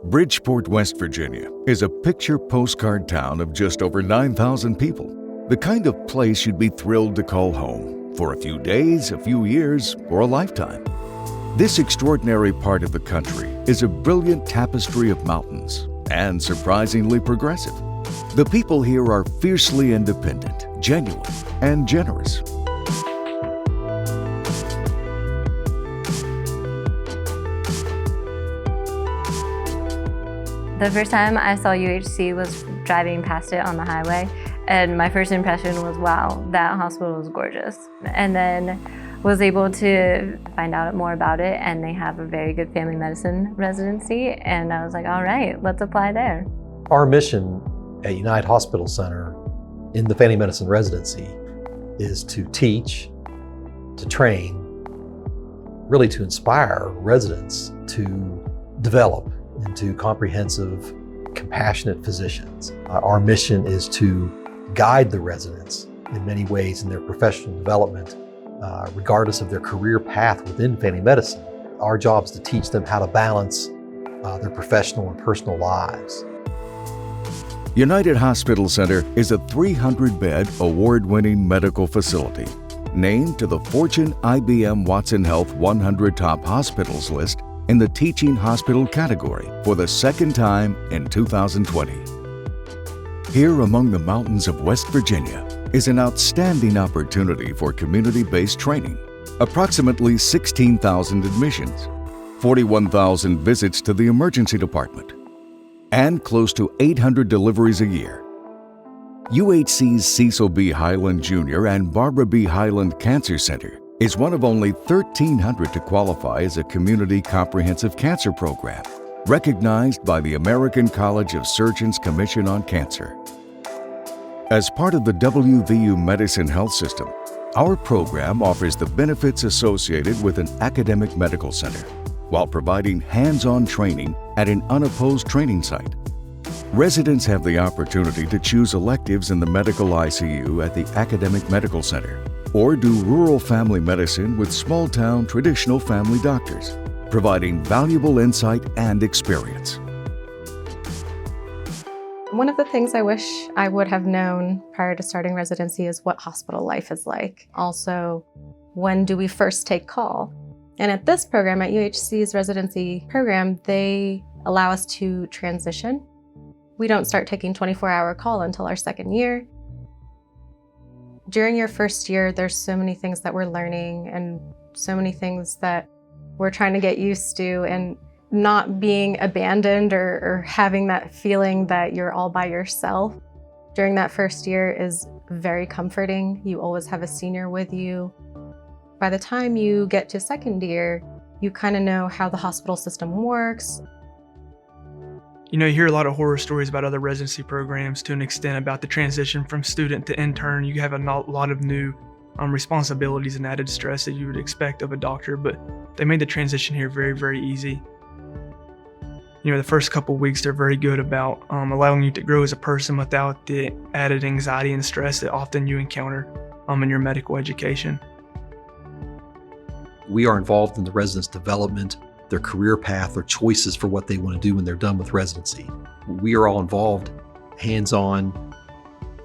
Bridgeport, West Virginia is a picture postcard town of just over 9,000 people. The kind of place you'd be thrilled to call home for a few days, a few years, or a lifetime. This extraordinary part of the country is a brilliant tapestry of mountains and surprisingly progressive. The people here are fiercely independent, genuine, and generous. The first time I saw UHC was driving past it on the highway, and my first impression was, wow, that hospital is gorgeous. And then was able to find out more about it, and they have a very good family medicine residency, and I was like, all right, let's apply there. Our mission at United Hospital Center in the family medicine residency is to teach, to train, really to inspire residents to develop into comprehensive, compassionate physicians. Our mission is to guide the residents in many ways in their professional development, regardless of their career path within family medicine. Our job is to teach them how to balance their professional and personal lives. United Hospital Center is a 300-bed, award-winning medical facility named to the Fortune IBM Watson Health 100 Top Hospitals list in the teaching hospital category for the second time in 2020. Here among the mountains of West Virginia is an outstanding opportunity for community-based training. Approximately 16,000 admissions, 41,000 visits to the emergency department, and close to 800 deliveries a year. UHC's Cecil B. Hyland Jr. and Barbara B. Hyland Cancer Center is one of only 1,300 to qualify as a community comprehensive cancer program, recognized by the American College of Surgeons Commission on Cancer. As part of the WVU Medicine Health System, our program offers the benefits associated with an academic medical center, while providing hands-on training at an unopposed training site. Residents have the opportunity to choose electives in the medical ICU at the academic medical center, or do rural family medicine with small-town traditional family doctors, providing valuable insight and experience. One of the things I wish I would have known prior to starting residency is what hospital life is like. Also, when do we first take call? And at this program, at UHC's residency program, they allow us to transition. We don't start taking 24-hour call until our second year. During your first year, there's so many things that we're learning and so many things that we're trying to get used to, and not being abandoned or having that feeling that you're all by yourself. During that first year is very comforting. You always have a senior with you. By the time you get to second year, you kind of know how the hospital system works. You know, you hear a lot of horror stories about other residency programs to an extent about the transition from student to intern. You have a lot of new responsibilities and added stress that you would expect of a doctor, but they made the transition here very, very easy. You know, the first couple of weeks, they're very good about allowing you to grow as a person without the added anxiety and stress that often you encounter in your medical education. We are involved in the residents' development, their career path, their choices for what they want to do when they're done with residency. We are all involved, hands-on,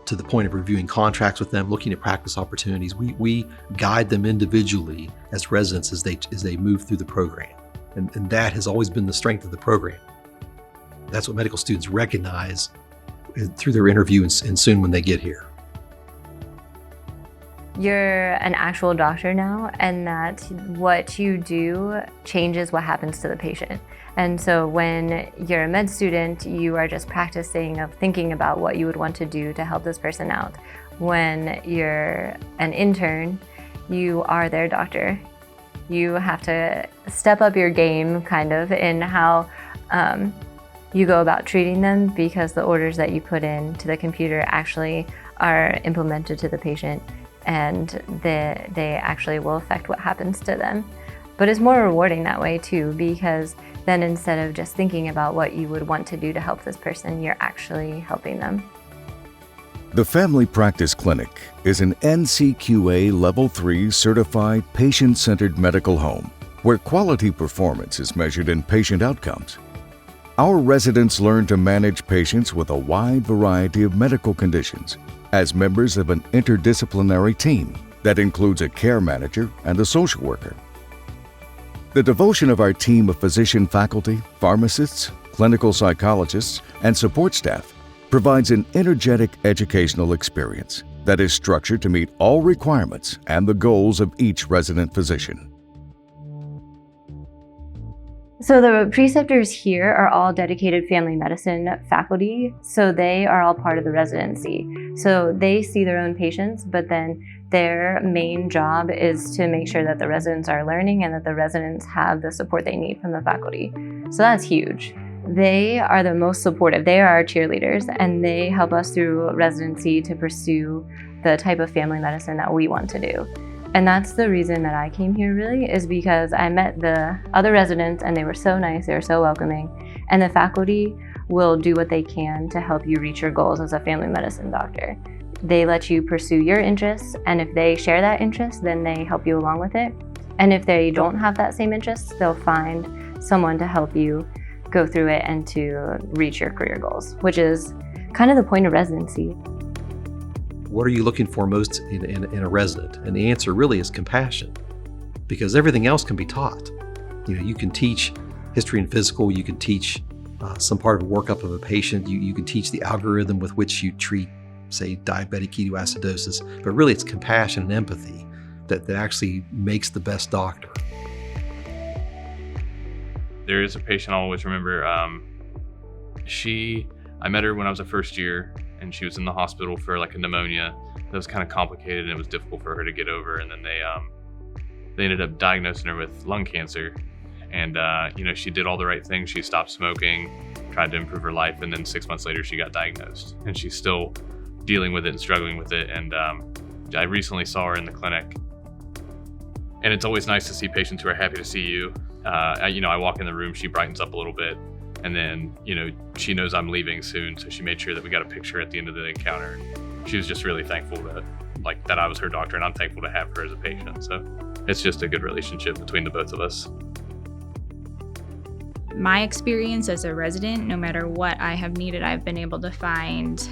to the point of reviewing contracts with them, looking at practice opportunities. We guide them individually as residents as they move through the program. And that has always been the strength of the program. That's what medical students recognize through their interview and soon when they get here. You're an actual doctor now, and that what you do changes what happens to the patient. And so when you're a med student, you are just practicing of thinking about what you would want to do to help this person out. When you're an intern, you are their doctor. You have to step up your game kind of in how you go about treating them, because the orders that you put in to the computer actually are implemented to the patient, and they actually will affect what happens to them. But it's more rewarding that way too, because then instead of just thinking about what you would want to do to help this person, you're actually helping them. The Family Practice Clinic is an NCQA Level 3 certified patient-centered medical home where quality performance is measured in patient outcomes. Our residents learn to manage patients with a wide variety of medical conditions as members of an interdisciplinary team that includes a care manager and a social worker. The devotion of our team of physician faculty, pharmacists, clinical psychologists, and support staff provides an energetic educational experience that is structured to meet all requirements and the goals of each resident physician. So the preceptors here are all dedicated family medicine faculty, so they are all part of the residency. So they see their own patients, but then their main job is to make sure that the residents are learning and that the residents have the support they need from the faculty. So that's huge. They are the most supportive. They are our cheerleaders, and they help us through residency to pursue the type of family medicine that we want to do. And that's the reason that I came here, really, is because I met the other residents and they were so nice, they were so welcoming, and the faculty will do what they can to help you reach your goals as a family medicine doctor. They let you pursue your interests, and if they share that interest, then they help you along with it. And if they don't have that same interest, they'll find someone to help you go through it and to reach your career goals, which is kind of the point of residency. What are you looking for most in a resident? And the answer really is compassion, because everything else can be taught. You can teach history and physical, you can teach some part of a workup of a patient, you can teach the algorithm with which you treat, say, diabetic ketoacidosis, but really it's compassion and empathy that actually makes the best doctor. There is a patient I'll always remember. I met her when I was a first year, and she was in the hospital for like a pneumonia that was kind of complicated and it was difficult for her to get over. And then they ended up diagnosing her with lung cancer. And she did all the right things. She stopped smoking, tried to improve her life, and then 6 months later she got diagnosed. And she's still dealing with it and struggling with it. And I recently saw her in the clinic. And it's always nice to see patients who are happy to see you. I walk in the room, she brightens up a little bit. And then, she knows I'm leaving soon, so she made sure that we got a picture at the end of the encounter. She was just really thankful that I was her doctor, and I'm thankful to have her as a patient. So it's just a good relationship between the both of us. My experience as a resident, no matter what I have needed, I've been able to find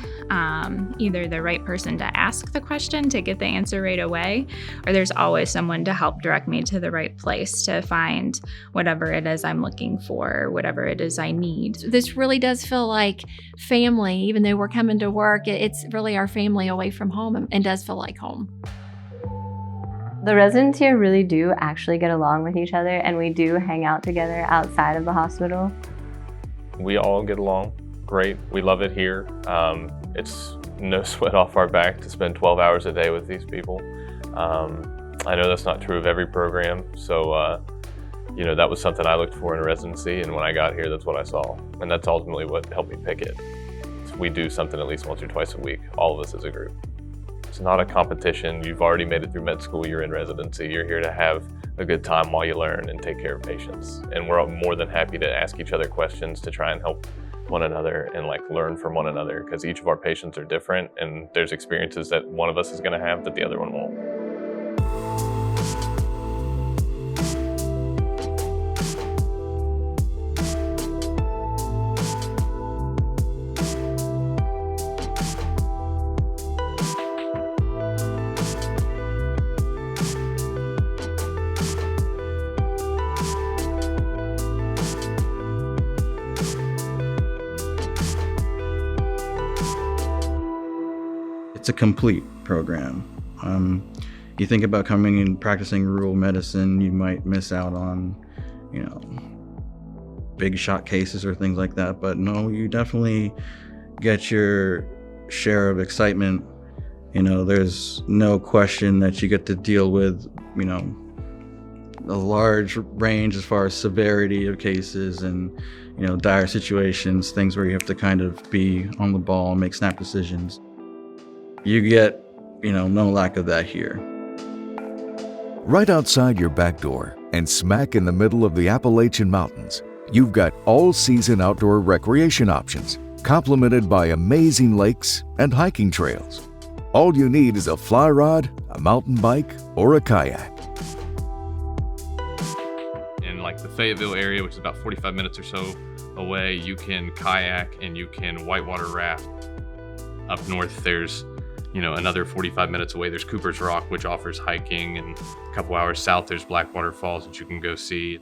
either the right person to ask the question to get the answer right away, or there's always someone to help direct me to the right place to find whatever it is I'm looking for, whatever it is I need. This really does feel like family. Even though we're coming to work, it's really our family away from home and does feel like home. The residents here really do actually get along with each other, and we do hang out together outside of the hospital. We all get along great. We love it here. It's no sweat off our back to spend 12 hours a day with these people. I know that's not true of every program, so that was something I looked for in a residency, and when I got here, that's what I saw. And that's ultimately what helped me pick it. So we do something at least once or twice a week, all of us as a group. It's not a competition. You've already made it through med school, you're in residency, you're here to have a good time while you learn and take care of patients. And we're more than happy to ask each other questions to try and help one another and learn from one another, because each of our patients are different and there's experiences that one of us is going to have that the other one won't. It's a complete program. You think about coming and practicing rural medicine, you might miss out on, big shot cases or things like that. But no, you definitely get your share of excitement. There's no question that you get to deal with, a large range as far as severity of cases and, dire situations, things where you have to kind of be on the ball and make snap decisions. You get, no lack of that here. Right outside your back door and smack in the middle of the Appalachian Mountains, you've got all-season outdoor recreation options, complemented by amazing lakes and hiking trails. All you need is a fly rod, a mountain bike, or a kayak. In the Fayetteville area, which is about 45 minutes or so away, you can kayak and you can whitewater raft. Up north, there's another 45 minutes away, there's Cooper's Rock, which offers hiking, and a couple hours south, there's Blackwater Falls that you can go see.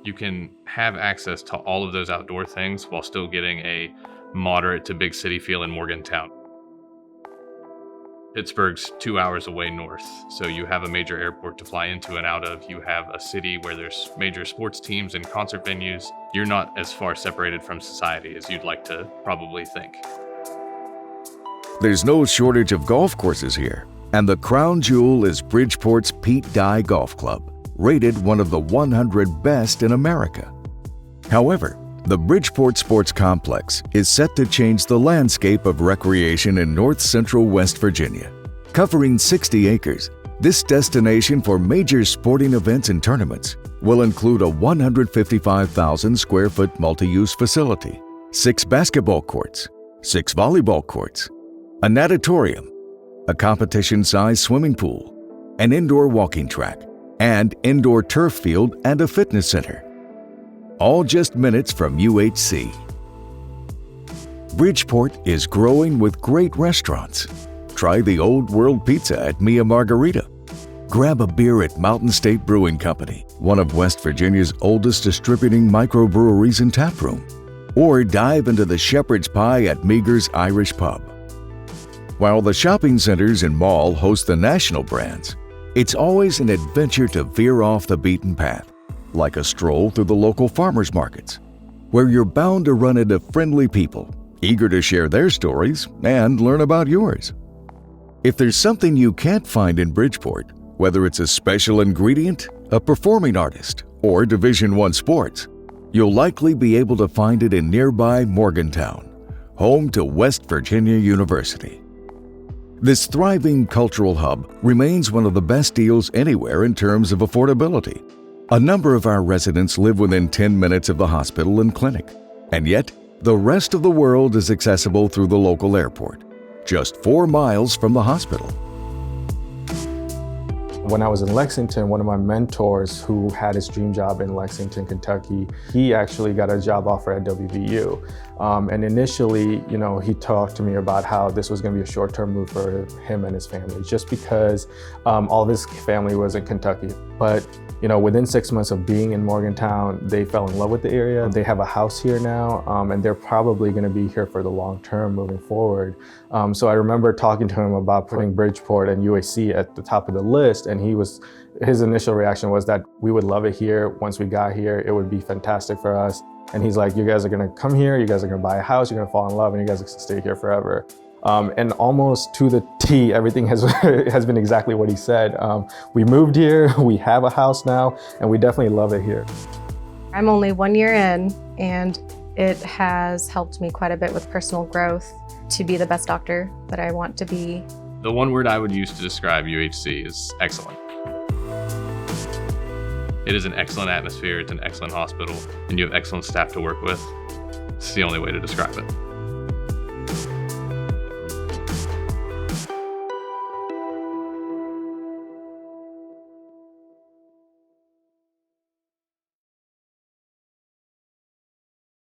You can have access to all of those outdoor things while still getting a moderate to big city feel in Morgantown. Pittsburgh's 2 hours away north, so you have a major airport to fly into and out of. You have a city where there's major sports teams and concert venues. You're not as far separated from society as you'd like to probably think. There's no shortage of golf courses here, and the crown jewel is Bridgeport's Pete Dye Golf Club, rated one of the 100 best in America. However, the Bridgeport Sports Complex is set to change the landscape of recreation in north central West Virginia. Covering 60 acres, this destination for major sporting events and tournaments will include a 155,000 square foot multi-use facility, 6 basketball courts, 6 volleyball courts, a natatorium, a competition-sized swimming pool, an indoor walking track, and indoor turf field and a fitness center. All just minutes from UHC. Bridgeport is growing with great restaurants. Try the Old World Pizza at Mia Margarita. Grab a beer at Mountain State Brewing Company, one of West Virginia's oldest distributing microbreweries and taproom. Or dive into the shepherd's pie at Meager's Irish Pub. While the shopping centers and mall host the national brands, it's always an adventure to veer off the beaten path, like a stroll through the local farmers markets, where you're bound to run into friendly people, eager to share their stories and learn about yours. If there's something you can't find in Bridgeport, whether it's a special ingredient, a performing artist, or Division I sports, you'll likely be able to find it in nearby Morgantown, home to West Virginia University. This thriving cultural hub remains one of the best deals anywhere in terms of affordability. A number of our residents live within 10 minutes of the hospital and clinic, and yet the rest of the world is accessible through the local airport, just 4 miles from the hospital. When I was in Lexington, one of my mentors who had his dream job in Lexington, Kentucky, he actually got a job offer at WVU. And initially, he talked to me about how this was going to be a short-term move for him and his family, just because all of his family was in Kentucky. But within 6 months of being in Morgantown, they fell in love with the area. They have a house here now, and they're probably going to be here for the long term moving forward. So I remember talking to him about putting Bridgeport and UHC at the top of the list, and his initial reaction was that we would love it here. Once we got here, it would be fantastic for us. And he's like, you guys are going to come here, you guys are going to buy a house, you're going to fall in love, and you guys are going to stay here forever. And almost to the T, everything has been exactly what he said. We moved here, we have a house now, and we definitely love it here. I'm only 1 year in, and it has helped me quite a bit with personal growth to be the best doctor that I want to be. The one word I would use to describe UHC is excellent. It is an excellent atmosphere, it's an excellent hospital, and you have excellent staff to work with. It's the only way to describe it.